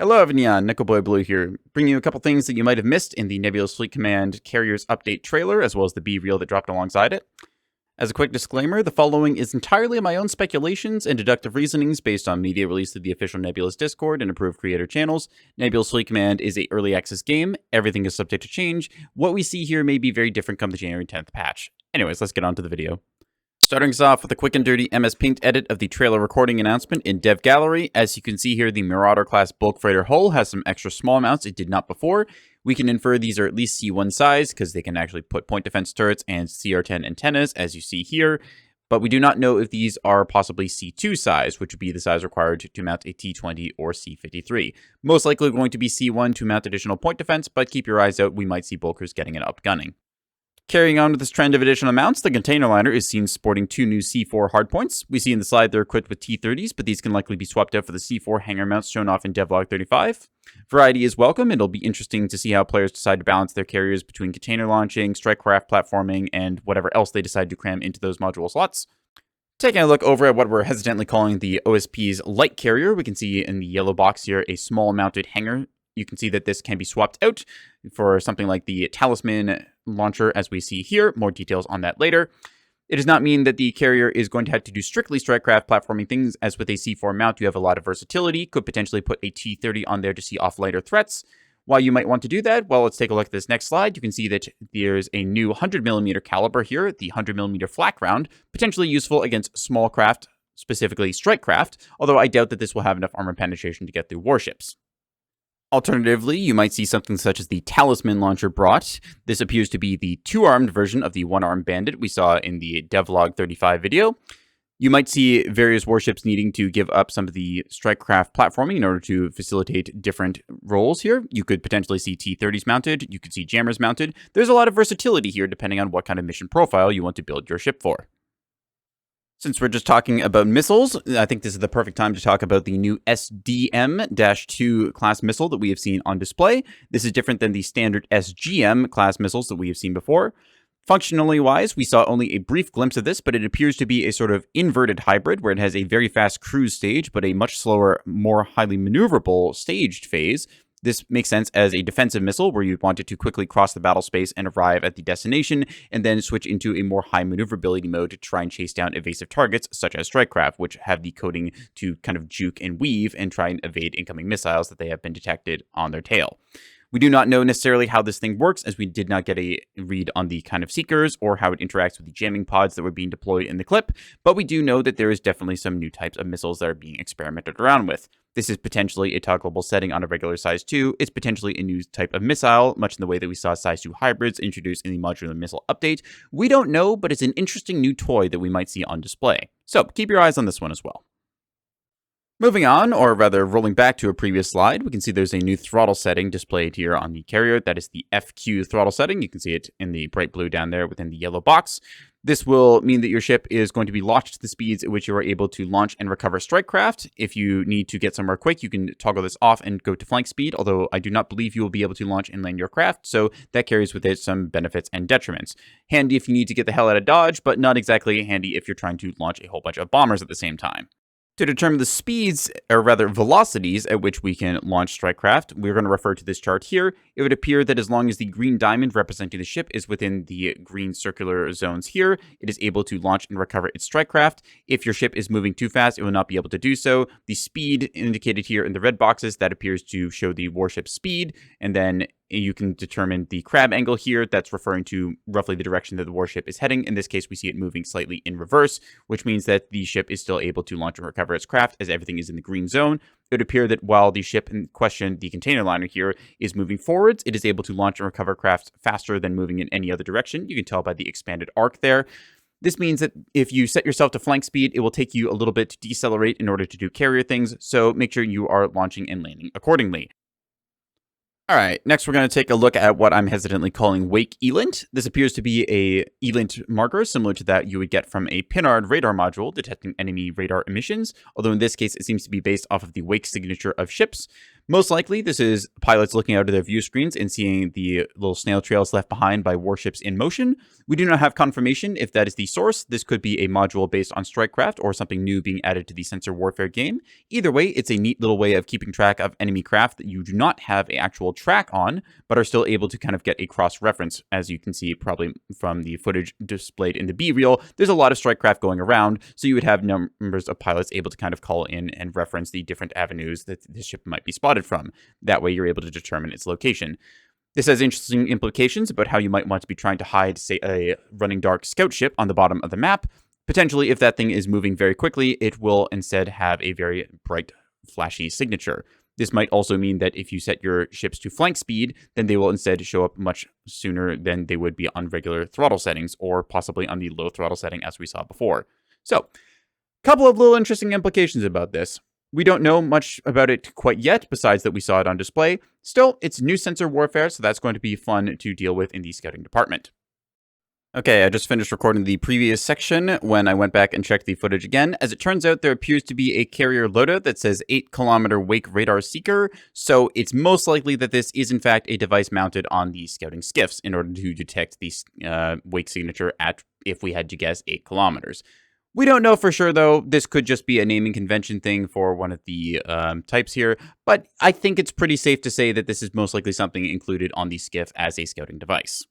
Hello everyone, Nickelboy Blue here, bringing you a couple things that you might have missed in the Nebulous Fleet Command Carriers Update trailer, as well as the B-reel that dropped alongside it. As a quick disclaimer, the following is entirely my own speculations and deductive reasonings based on media released through the official Nebulous Discord and approved creator channels. Nebulous Fleet Command is an early access game, everything is subject to change. What we see here may be very different come the January 10th patch. Anyways, let's get on to the video. Starting us off with a quick and dirty MS Paint edit of the trailer recording announcement in Dev Gallery. As you can see here, the Marauder class bulk freighter hull has some extra small mounts it did not before. We can infer these are at least C1 size because they can actually put point defense turrets and CR10 antennas, as you see here. But we do not know if these are possibly C2 size, which would be the size required to mount a T20 or C53. Most likely going to be C1 to mount additional point defense, but keep your eyes out, we might see bulkers getting an upgunning. Carrying on with this trend of additional mounts, the container liner is seen sporting two new C4 hardpoints. We see in the slide they're equipped with T30s, but these can likely be swapped out for the C4 hanger mounts shown off in Devlog 35. Variety is welcome. It'll be interesting to see how players decide to balance their carriers between container launching, strikecraft platforming, and whatever else they decide to cram into those module slots. Taking a look over at what we're hesitantly calling the OSP's light carrier, we can see in the yellow box here a small mounted hanger. You can see that this can be swapped out for something like the Talisman launcher, as we see here. More details on that later. It does not mean that the carrier is going to have to do strictly strikecraft platforming things, as with a C4 mount, you have a lot of versatility. Could potentially put a T30 on there to see off lighter threats. Why you might want to do that? Well, let's take a look at this next slide. You can see that there's a new 100mm caliber here, the 100mm flak round, potentially useful against small craft, specifically strikecraft, although I doubt that this will have enough armor penetration to get through warships. Alternatively, you might see something such as the Talisman launcher brought. This appears to be the two-armed version of the one-armed bandit we saw in the Devlog 35 video. You might see various warships needing to give up some of the strikecraft platforming in order to facilitate different roles here. You could potentially see T-30s mounted, you could see jammers mounted. There's a lot of versatility here depending on what kind of mission profile you want to build your ship for. Since we're just talking about missiles, I think this is the perfect time to talk about the new SDM-2 class missile that we have seen on display. This is different than the standard SGM class missiles that we have seen before. Functionally wise, we saw only a brief glimpse of this, but it appears to be a sort of inverted hybrid where it has a very fast cruise stage, but a much slower, more highly maneuverable staged phase. This makes sense as a defensive missile where you'd want it to quickly cross the battle space and arrive at the destination, and then switch into a more high maneuverability mode to try and chase down evasive targets, such as strikecraft, which have the coding to kind of juke and weave and try and evade incoming missiles that they have been detected on their tail. We do not know necessarily how this thing works, as we did not get a read on the kind of seekers or how it interacts with the jamming pods that were being deployed in the clip, but we do know that there is definitely some new types of missiles that are being experimented around with. This is potentially a toggleable setting on a regular size 2. It's potentially a new type of missile, much in the way that we saw size 2 hybrids introduced in the modular missile update. We don't know, but it's an interesting new toy that we might see on display. So keep your eyes on this one as well. Moving on, or rather rolling back to a previous slide, we can see there's a new throttle setting displayed here on the carrier. That is the FQ throttle setting. You can see it in the bright blue down there within the yellow box. This will mean that your ship is going to be launched to the speeds at which you are able to launch and recover strikecraft. If you need to get somewhere quick, you can toggle this off and go to flank speed, although I do not believe you will be able to launch and land your craft, so that carries with it some benefits and detriments. Handy if you need to get the hell out of dodge, but not exactly handy if you're trying to launch a whole bunch of bombers at the same time. To determine the speeds, or rather velocities, at which we can launch strikecraft, we're going to refer to this chart here. It would appear that as long as the green diamond representing the ship is within the green circular zones here, it is able to launch and recover its strikecraft. If your ship is moving too fast, it will not be able to do so. The speed indicated here in the red boxes, that appears to show the warship speed, and then you can determine the crab angle here. That's referring to roughly the direction that the warship is heading. In this case, we see it moving slightly in reverse, which means that the ship is still able to launch and recover its craft as everything is in the green zone. It would appear that while the ship in question, the container liner here, is moving forwards, it is able to launch and recover craft faster than moving in any other direction. You can tell by the expanded arc there. This means that if you set yourself to flank speed, it will take you a little bit to decelerate in order to do carrier things, so make sure you are launching and landing accordingly. Alright, next we're going to take a look at what I'm hesitantly calling Wake Elant. This appears to be a Elant marker similar to that you would get from a Pinard radar module detecting enemy radar emissions, although in this case it seems to be based off of the Wake signature of ships. Most likely, this is pilots looking out of their view screens and seeing the little snail trails left behind by warships in motion. We do not have confirmation if that is the source. This could be a module based on Strikecraft or something new being added to the Sensor Warfare game. Either way, it's a neat little way of keeping track of enemy craft that you do not have an actual track on, but are still able to kind of get a cross-reference. As you can see probably from the footage displayed in the B-reel, there's a lot of Strikecraft going around, so you would have numbers of pilots able to kind of call in and reference the different avenues that the ship might be spotted from. That way you're able to determine its location. This has interesting implications about how you might want to be trying to hide, say, a running dark scout ship on the bottom of the map. Potentially, if that thing is moving very quickly, it will instead have a very bright, flashy signature. This might also mean that if you set your ships to flank speed, then they will instead show up much sooner than they would be on regular throttle settings, or possibly on the low throttle setting as we saw before. So, a couple of little interesting implications about this. We don't know much about it quite yet, besides that we saw it on display. Still, it's new sensor warfare, so that's going to be fun to deal with in the scouting department. Okay, I just finished recording the previous section when I went back and checked the footage again. As it turns out, there appears to be a carrier loadout that says 8-kilometer wake radar seeker, so it's most likely that this is in fact a device mounted on the scouting skiffs in order to detect the wake signature at, if we had to guess, 8 kilometers. We don't know for sure, though. This could just be a naming convention thing for one of the types here, but I think it's pretty safe to say that this is most likely something included on the skiff as a scouting device.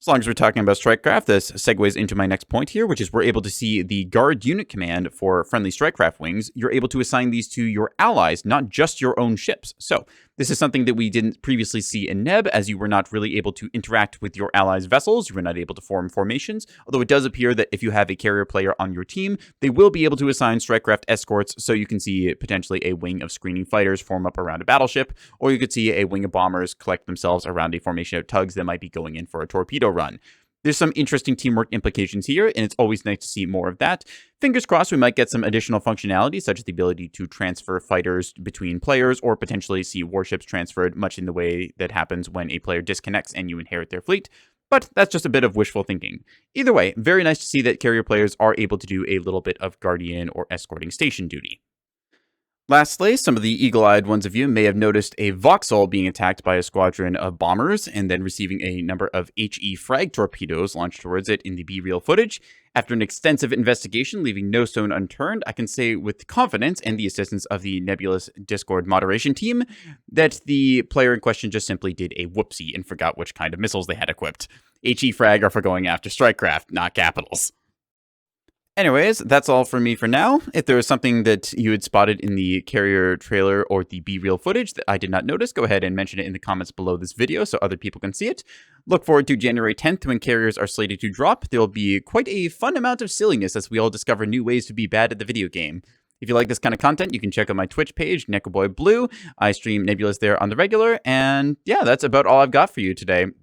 As long as we're talking about Strikecraft, this segues into my next point here, which is we're able to see the guard unit command for friendly Strikecraft wings. You're able to assign these to your allies, not just your own ships. So this is something that we didn't previously see in Neb, as you were not really able to interact with your allies' vessels. You were not able to form formations, although it does appear that if you have a carrier player on your team, they will be able to assign Strikecraft escorts, so you can see potentially a wing of screening fighters form up around a battleship, or you could see a wing of bombers collect themselves around a formation of tugs that might be going in for a torpedo run. There's some interesting teamwork implications here, and it's always nice to see more of that. Fingers crossed we might get some additional functionality, such as the ability to transfer fighters between players, or potentially see warships transferred, much in the way that happens when a player disconnects and you inherit their fleet. But that's just a bit of wishful thinking. Either way, very nice to see that carrier players are able to do a little bit of guardian or escorting station duty. Lastly, some of the eagle-eyed ones of you may have noticed a Vauxhall being attacked by a squadron of bombers and then receiving a number of HE frag torpedoes launched towards it in the B-reel footage. After an extensive investigation leaving no stone unturned, I can say with confidence and the assistance of the Nebulous Discord moderation team that the player in question just simply did a whoopsie and forgot which kind of missiles they had equipped. HE frag are for going after Strikecraft, not capitals. Anyways, that's all from me for now. If there was something that you had spotted in the carrier trailer or the B-reel footage that I did not notice, go ahead and mention it in the comments below this video so other people can see it. Look forward to January 10th when carriers are slated to drop. There will be quite a fun amount of silliness as we all discover new ways to be bad at the video game. If you like this kind of content, you can check out my Twitch page, Nekoboy Blue. I stream Nebulous there on the regular, and yeah, that's about all I've got for you today.